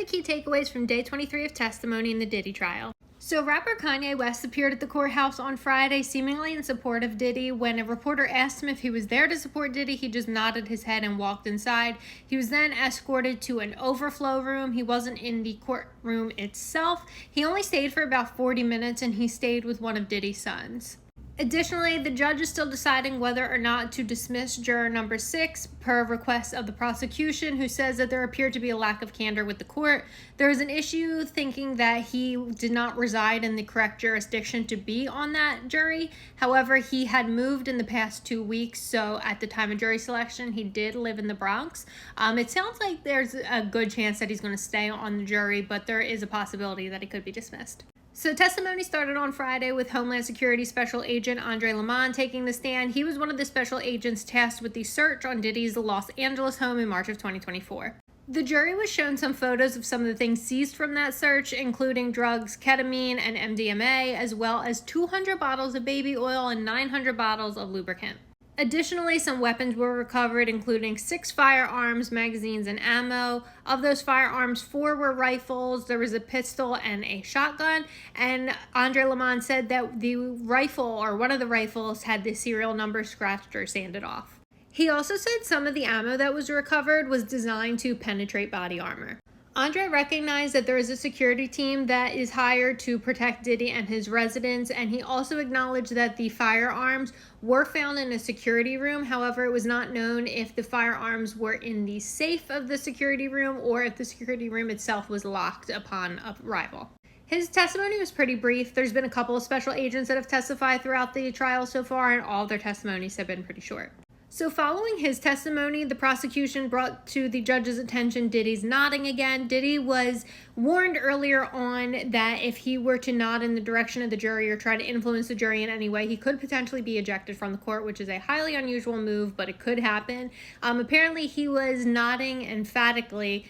the key takeaways from day 23 of testimony in the Diddy trial. So rapper Kanye West appeared at the courthouse on Friday, seemingly in support of Diddy. When a reporter asked him if he was there to support Diddy, he just nodded his head and walked inside. He was then escorted to an overflow room. He wasn't in the courtroom itself. He only stayed for about 40 minutes, and he stayed with one of Diddy's sons. Additionally, the judge is still deciding whether or not to dismiss juror number 6 per request of the prosecution, who says that there appeared to be a lack of candor with the court. There is an issue thinking that he did not reside in the correct jurisdiction to be on that jury. However, he had moved in the past 2 weeks, so at the time of jury selection, he did live in the Bronx. It sounds like there's a good chance that he's going to stay on the jury, but there is a possibility that he could be dismissed. So testimony started on Friday with Homeland Security Special Agent Andre Lamont taking the stand. He was one of the special agents tasked with the search on Diddy's Los Angeles home in March of 2024. The jury was shown some photos of some of the things seized from that search, including drugs, ketamine, and MDMA, as well as 200 bottles of baby oil and 900 bottles of lubricant. Additionally, some weapons were recovered, including 6 firearms, magazines, and ammo. Of those firearms, 4 were rifles. There was a pistol and a shotgun. And Andre Lamont said that the rifle, or one of the rifles, had the serial number scratched or sanded off. He also said some of the ammo that was recovered was designed to penetrate body armor. Andre recognized that there is a security team that is hired to protect Diddy and his residence, and he also acknowledged that the firearms were found in a security room. However, it was not known if the firearms were in the safe of the security room or if the security room itself was locked upon arrival. His testimony was pretty brief. There's been a couple of special agents that have testified throughout the trial so far, and all their testimonies have been pretty short. So following his testimony, the prosecution brought to the judge's attention Diddy's nodding again. Diddy was warned earlier on that if he were to nod in the direction of the jury or try to influence the jury in any way, he could potentially be ejected from the court, which is a highly unusual move, but it could happen. Apparently, he was nodding emphatically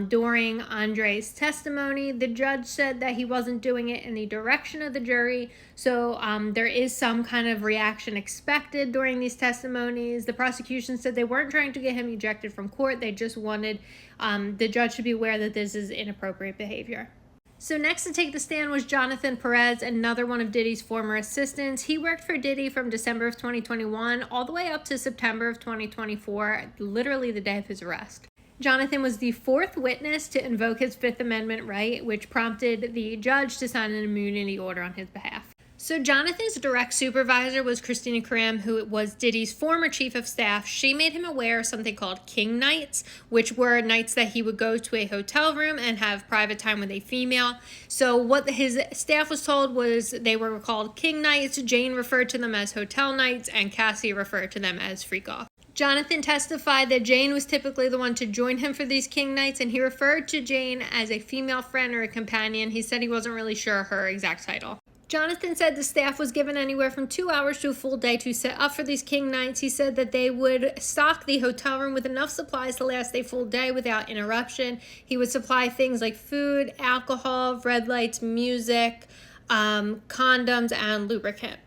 during Andre's testimony. The judge said that he wasn't doing it in the direction of the jury, so there is some kind of reaction expected during these testimonies. The prosecution said they weren't trying to get him ejected from court. They just wanted the judge to be aware that this is inappropriate behavior. So next to take the stand was Jonathan Perez, another one of Diddy's former assistants. He worked for Diddy from December of 2021 all the way up to September of 2024, literally the day of his arrest. Jonathan was the 4th witness to invoke his 5th Amendment right, which prompted the judge to sign an immunity order on his behalf. So Jonathan's direct supervisor was Christina Karam, who was Diddy's former chief of staff. She made him aware of something called king nights, which were nights that he would go to a hotel room and have private time with a female. So what his staff was told was they were called king nights. Jane referred to them as hotel nights, and Cassie referred to them as freak off. Jonathan testified that Jane was typically the one to join him for these king nights, and he referred to Jane as a female friend or a companion. He said he wasn't really sure her exact title. Jonathan said the staff was given anywhere from 2 hours to a full day to set up for these king nights. He said that they would stock the hotel room with enough supplies to last a full day without interruption. He would supply things like food, alcohol, red lights, music, condoms, and lubricant.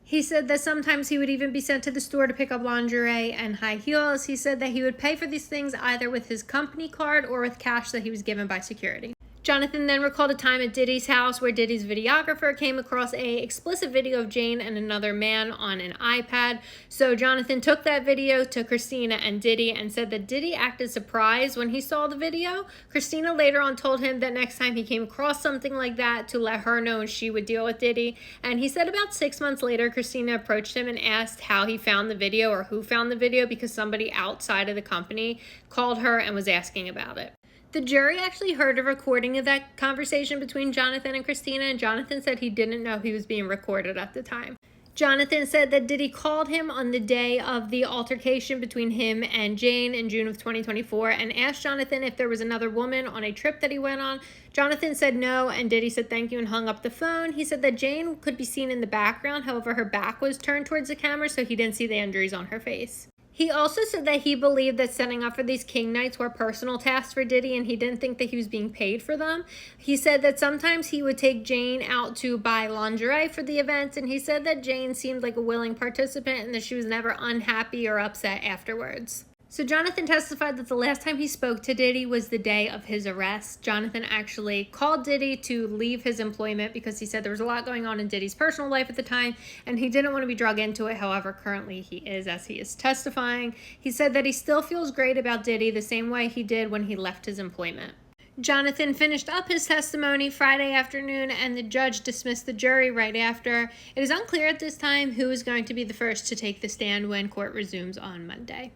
He said that sometimes he would even be sent to the store to pick up lingerie and high heels. He said that he would pay for these things either with his company card or with cash that he was given by security. Jonathan then recalled a time at Diddy's house where Diddy's videographer came across a explicit video of Jane and another man on an iPad. So Jonathan took that video to Christina and Diddy and said that Diddy acted surprised when he saw the video. Christina later on told him that next time he came across something like that to let her know and she would deal with Diddy. And he said about 6 months later, Christina approached him and asked how he found the video or who found the video because somebody outside of the company called her and was asking about it. The jury actually heard a recording of that conversation between Jonathan and Christina, and Jonathan said he didn't know he was being recorded at the time. Jonathan said that Diddy called him on the day of the altercation between him and Jane in June of 2024 and asked Jonathan if there was another woman on a trip that he went on. Jonathan said no, and Diddy said thank you and hung up the phone. He said that Jane could be seen in the background, however, her back was turned towards the camera, so he didn't see the injuries on her face. He also said that he believed that setting up for these king nights were personal tasks for Diddy, and he didn't think that he was being paid for them. He said that sometimes he would take Jane out to buy lingerie for the events, and he said that Jane seemed like a willing participant and that she was never unhappy or upset afterwards. So Jonathan testified that the last time he spoke to Diddy was the day of his arrest. Jonathan actually called Diddy to leave his employment because he said there was a lot going on in Diddy's personal life at the time and he didn't want to be drug into it. However, currently he is, as he is testifying. He said that he still feels great about Diddy the same way he did when he left his employment. Jonathan finished up his testimony Friday afternoon and the judge dismissed the jury right after. It is unclear at this time who is going to be the first to take the stand when court resumes on Monday.